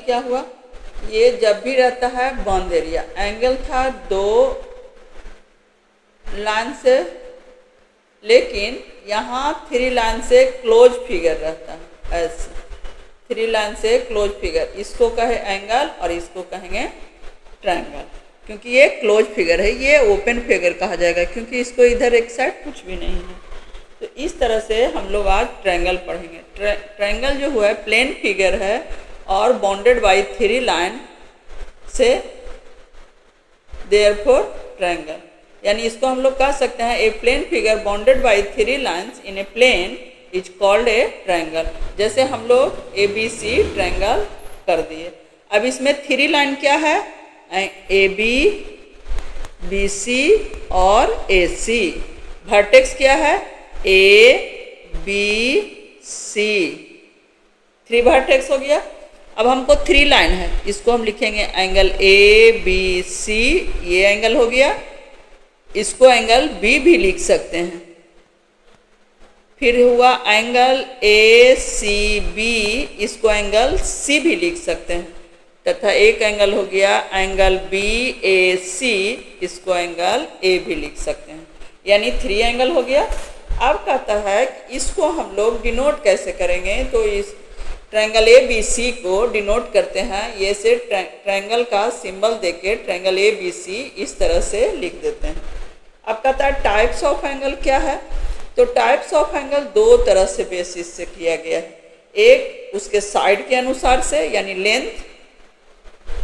क्या हुआ, ये जब भी रहता है बॉन्ड एरिया, एंगल था 2 लाइन से, लेकिन यहाँ 3 लाइन से क्लोज फिगर रहता है, ऐसे 3 लाइन से क्लोज फिगर, इसको कहे एंगल और इसको कहेंगे ट्रायंगल, क्योंकि ये क्लोज फिगर है, ये ओपन फिगर कहा जाएगा क्योंकि इसको इधर एक साइड कुछ भी नहीं है। तो इस तरह से हम लोग आज ट्रायंगल पढ़ेंगे। ट्रायंगल जो हुआ है प्लेन फिगर है और बाउंडेड बाय 3 लाइन से, देयरफॉर ट्रायंगल, यानी इसको हम लोग कह सकते हैं a plane figure bounded by 3 lines in a plane is called a triangle. जैसे हम लोग ABC ट्रायंगल कर दिए। अब इसमें 3 लाइन क्या है, AB, BC और AC। वर्टेक्स क्या है, ABC, 3 वर्टेक्स हो गया। अब हमको 3 लाइन है, इसको हम लिखेंगे एंगल ABC, ये एंगल हो गया, इसको एंगल B भी लिख सकते हैं। फिर हुआ एंगल ACB, इसको एंगल C भी लिख सकते हैं, तथा एक एंगल हो गया एंगल BAC, इसको एंगल A भी लिख सकते हैं, यानी 3 एंगल हो गया। अब कहता है कि इसको हम लोग डिनोट कैसे करेंगे, तो इस ट्रायंगल ABC को डिनोट करते हैं, ये से ट्रायंगल का सिंबल देके ट्रायंगल ABC इस तरह से लिख देते हैं। अब कहता है टाइप्स ऑफ एंगल क्या है, तो टाइप्स ऑफ एंगल 2 तरह से बेसिस से किया गया है, एक उसके साइड के अनुसार से, यानी लेंथ,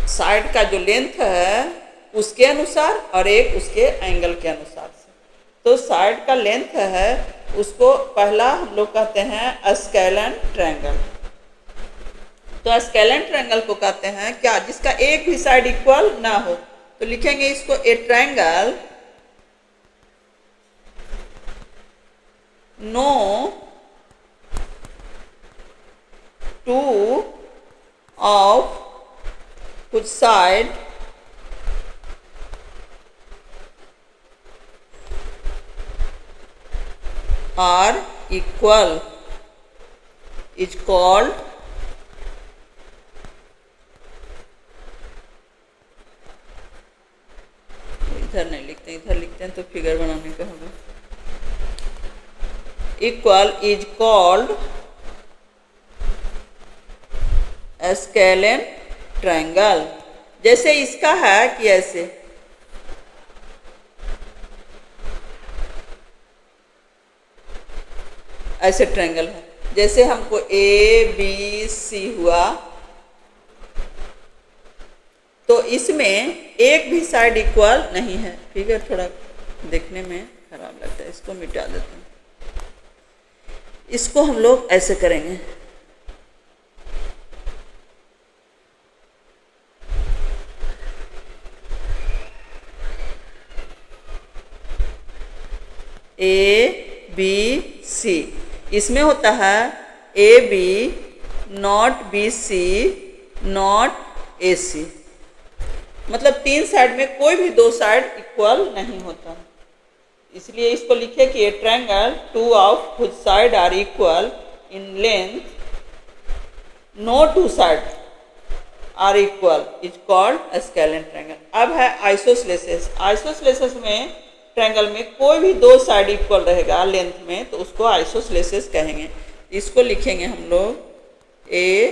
साइड का जो लेंथ है उसके अनुसार, और एक उसके एंगल के अनुसार से। तो साइड का लेंथ है उसको पहला हम लोग कहते हैं स्केलन ट्रायंगल। तो स्केलन ट्रायंगल को कहते हैं क्या, जिसका एक भी साइड इक्वल ना हो, तो लिखेंगे इसको ए triangle no two of whose side are equal is called इधर नहीं लिखते, इधर लिखते हैं तो फिगर बनाने का होगा। Equal is called scalene triangle. जैसे इसका है कि ऐसे ऐसे ट्रायंगल है, जैसे हमको ABC हुआ, तो इसमें एक भी साइड इक्वल नहीं है, फिगर थोड़ा देखने में खराब लगता है, इसको मिटा देते हैं। इसको हम लोग ऐसे करेंगे, ABC, इसमें होता है AB not BC not AC, मतलब 3 साइड में कोई भी 2 साइड इक्वल नहीं होता, इसलिए इसको लिखे कि a triangle 2 of which side are equal in length, no 2 side are equal is called scalene triangle. अब है आइसोसेलेसिस। आइसोसेलेसिस में ट्रायंगल में कोई भी 2 साइड इक्वल रहेगा लेंथ में, तो उसको आइसोसेलेसिस कहेंगे। इसको लिखेंगे हम लोग ए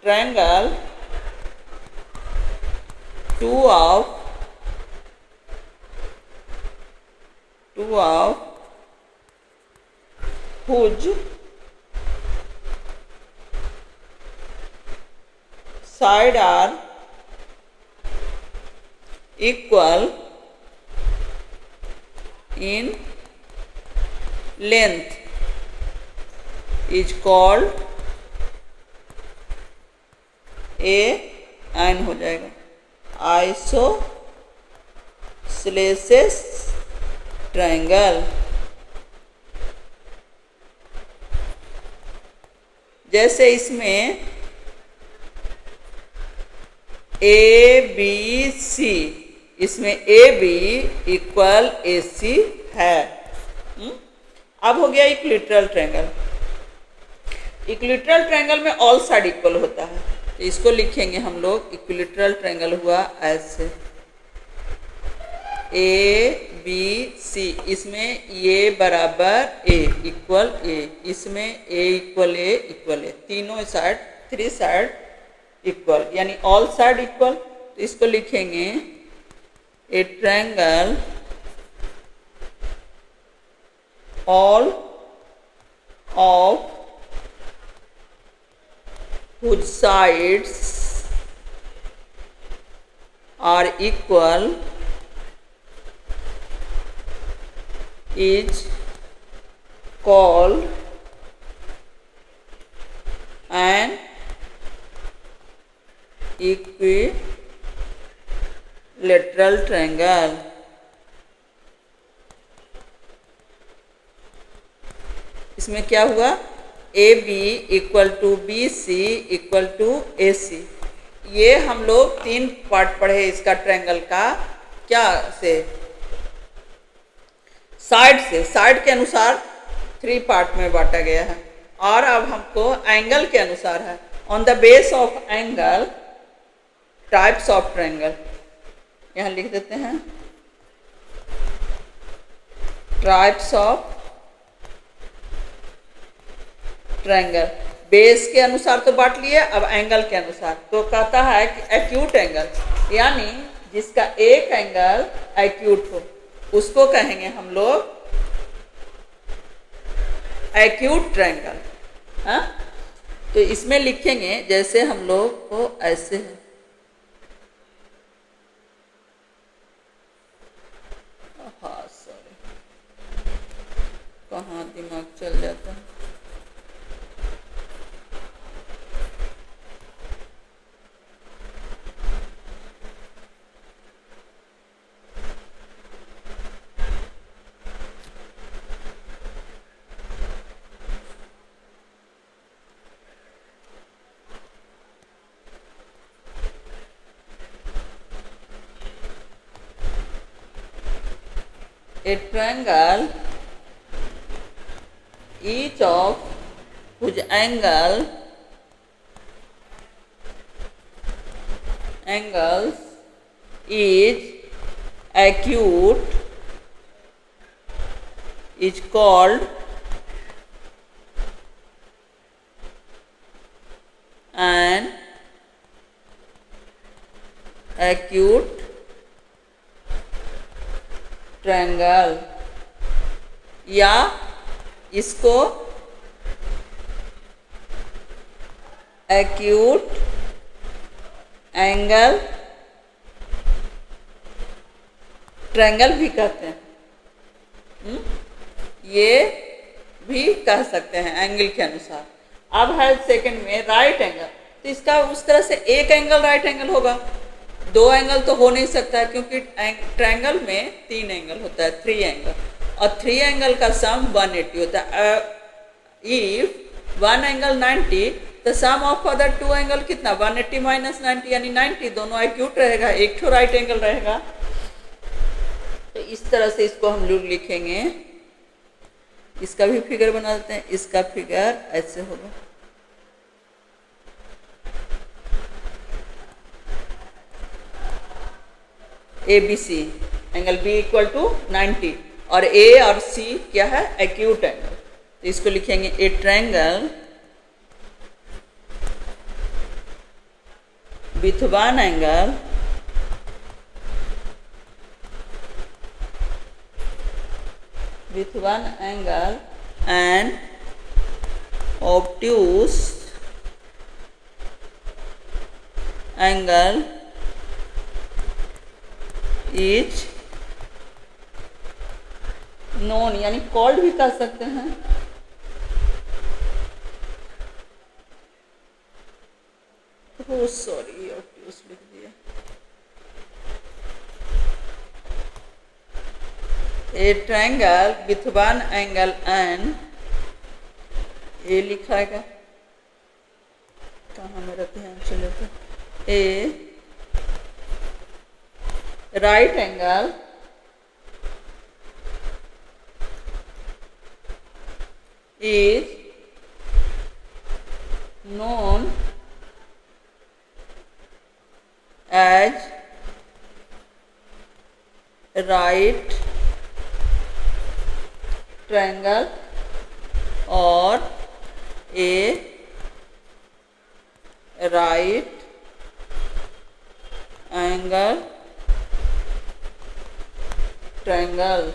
triangle 2 of whose side are equal in length is called a n हो जाएगा आइसोसेलेसिस ट्रायंगल। जैसे इसमें ABC, इसमें AB इक्वल AC है। अब हो गया इक्विलैटरल ट्रायंगल। इक्विलैटरल ट्रायंगल में ऑल साइड इक्वल होता है, तो इसको लिखेंगे हम लोग, इक्विलैटरल ट्रायंगल हुआ ऐसे ए बी सी, इसमें ए बराबर ए इक्वल ए, इसमें ए इक्वल ए, तीनों साइड, थ्री साइड इक्वल, यानी ऑल साइड इक्वल। तो इसको लिखेंगे a triangle all of whose sides are equal is called an equilateral triangle। इसमें क्या हुआ, A B equal to B C equal to A C. ये हम लोग तीन पार्ट पढ़े इसका ट्रायंगल का, क्या से, साइड से, साइड के अनुसार थ्री पार्ट में बांटा गया है। और अब हमको एंगल के अनुसार है, on the base of angle types of triangle, यहाँ लिख देते हैं टाइप्स ऑफ ट्रायंगल। बेस के अनुसार तो बांट लिए, अब एंगल के अनुसार। तो कहता है कि एक्यूट एंगल, यानी जिसका एक एंगल एक्यूट हो उसको कहेंगे हम लोग एक्यूट ट्रायंगल। हाँ, तो इसमें लिखेंगे जैसे हम लोग को ऐसे है, हाँ सॉरी, कहाँ दिमाग चल जाता है। A triangle each of whose angles is acute is called an acute triangle, या इसको एक्यूट एंगल ट्रायंगल भी कहते हैं। ये भी कह सकते हैं एंगल के अनुसार। अब है सेकंड में राइट एंगल, तो इसका उस तरह से एक एंगल राइट एंगल होगा, दो एंगल तो हो नहीं सकता है, क्योंकि ट्रायंगल में तीन एंगल होता है, थ्री एंगल, और थ्री एंगल का सम 180 होता है। इफ वन एंगल 90, तो सम ऑफ अदर टू एंगल कितना, 180 माइनस 90 यानी 90, दोनों एक्यूट रहेगा, एक ठो राइट एंगल रहेगा। तो इस तरह से इसको हम लोग लिखेंगे। इसका भी फिगर बना देते हैं, इसका फिगर ऐसे होगा, A B C, angle B equal to 90, और ए और सी क्या है, एक्यूट एंगल। तो इसको लिखेंगे a triangle with one angle and obtuse angle is known, यानी कॉल्ड भी कह सकते हैं। oh सॉरी, obtuse लिख दिया। A triangle with one angle and, a लिखा है, कहाँ मेरा ध्यान चले तो, a right angle is known as right triangle or a right angle triangle,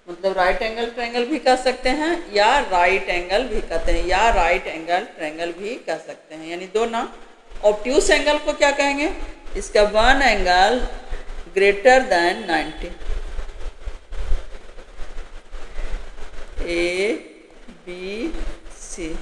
मतलब राइट एंगल ट्रायंगल भी कह सकते हैं या राइट एंगल भी कहते हैं या राइट एंगल ट्रायंगल भी कह सकते हैं, यानी दो नाम। ऑब्ट्यूस एंगल को क्या कहेंगे? इसका one angle greater than 90, A B C,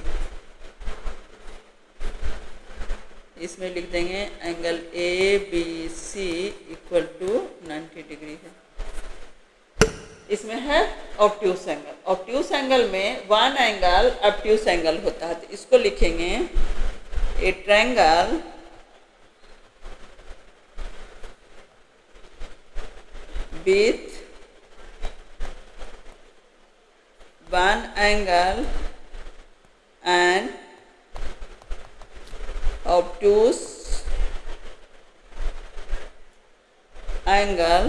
इसमें लिख देंगे angle A B C equal to 90 degree है। इसमें है ऑब्ट्यूस एंगल। ऑब्ट्यूस एंगल में वन एंगल ऑब्ट्यूस एंगल होता है, तो इसको लिखेंगे a triangle with one angle and obtuse angle,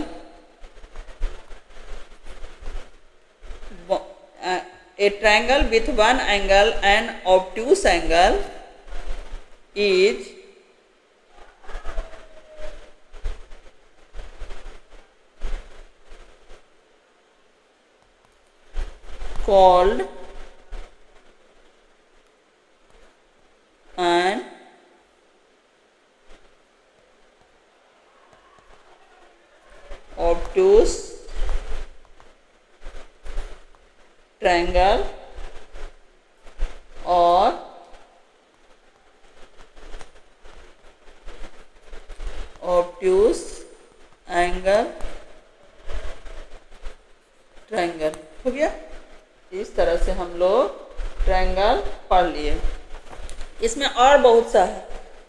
a triangle with one angle and obtuse angle is called an obtuse triangle or obtuse angle triangle. हो गया। इस तरह से हम लोग ट्रायंगल पढ़ लिए। इसमें और बहुत सा है,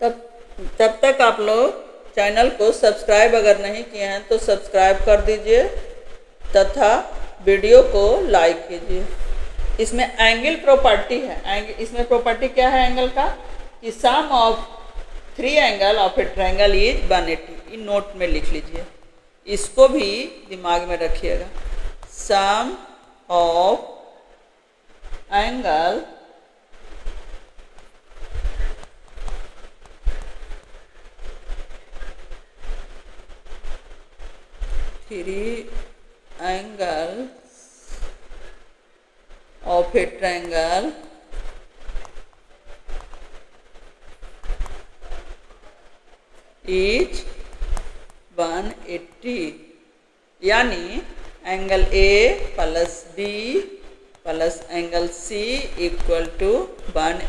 तब तक आप लोग चैनल को सब्सक्राइब अगर नहीं किए हैं तो सब्सक्राइब कर दीजिए तथा वीडियो को लाइक कीजिए। इसमें एंगल प्रॉपर्टी है। इसमें प्रॉपर्टी क्या है एंगल का? कि sum of three angle of a triangle is 180। इन नोट में लिख लीजिए, इसको भी दिमाग में रखिएगा। Sum of angle three angles of a triangle is 180, यानी angle A plus B plus angle C equal to 180।